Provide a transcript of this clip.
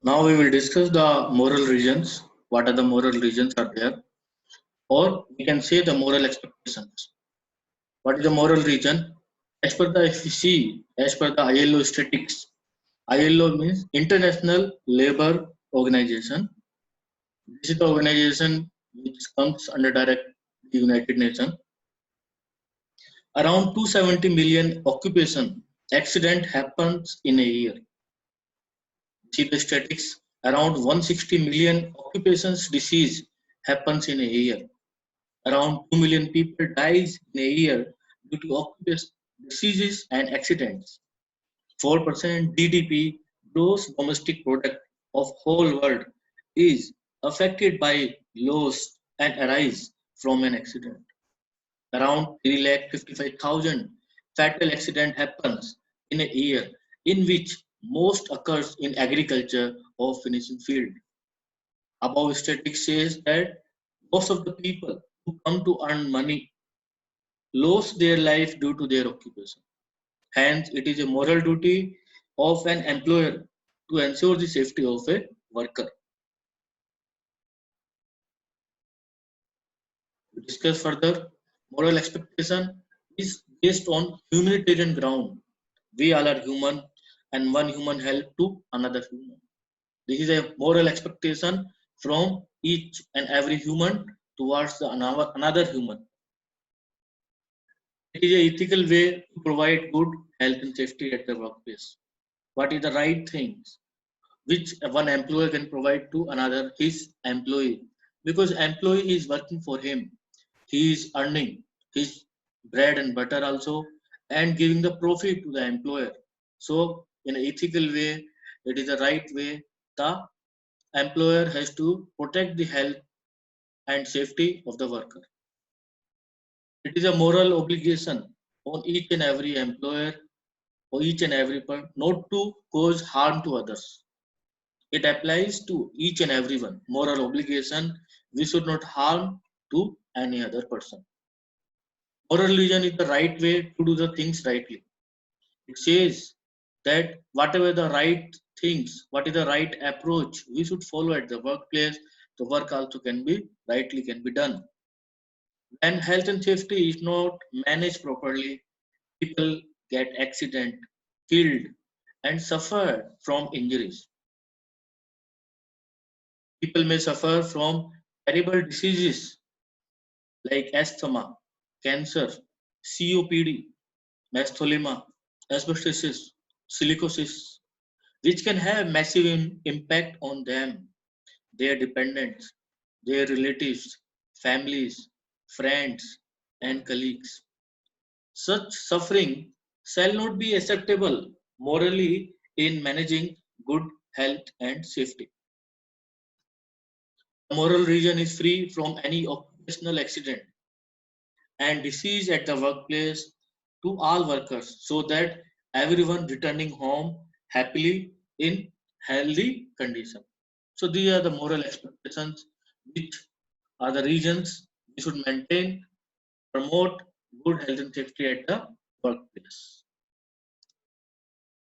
Now we will discuss the moral regions. What are the moral regions are there? Or we can say the moral expectations. What is the moral region? As per the if we see, as per the ILO statistics, ILO means International Labour Organization. This is the organization which comes under direct United Nations. Around 270 million occupation accident happens in a year. See the statistics. Around 160 million occupations disease happens in a year. Around 2 million people dies in a year due to occupation diseases and accidents. 4% GDP, gross domestic product of whole world, is affected by loss and arise from an accident. Around 3,55,000 fatal accident happens in a year, in which most occurs in agriculture or finishing field. Above statistics says that most of the people who come to earn money lose their life due to their occupation. Hence, it is a moral duty of an employer to ensure the safety of a worker. To discuss further, moral expectation is based on humanitarian ground. We all are human, and one human help to another human. This is a moral expectation from each and every human towards another human. It is an ethical way to provide good health and safety at the workplace. What is the right things which one employer can provide to another his employee, because employee is working for him, he is earning his bread and butter also and giving the profit to the employer. So in an ethical way, it is the right way, the employer has to protect the health and safety of the worker. It is a moral obligation on each and every employer or each and every person not to cause harm to others. It applies to each and everyone. Moral obligation, we should not harm to any other person. Moral religion is the right way to do the things rightly. It says that whatever the right things, what is the right approach we should follow at the workplace, the work also can be rightly can be done. When health and safety is not managed properly, people get accident, killed, and suffer from injuries. People may suffer from terrible diseases like asthma, cancer, COPD, mesothelioma, asbestosis, silicosis, which can have massive impact on them, their dependents, their relatives, families, friends, and colleagues. Such suffering shall not be acceptable morally in managing good health and safety. The moral region is free from any occupational accident and disease at the workplace to all workers so that everyone returning home happily in healthy condition. So these are the moral expectations which are the regions we should maintain, promote good health and safety at the workplace.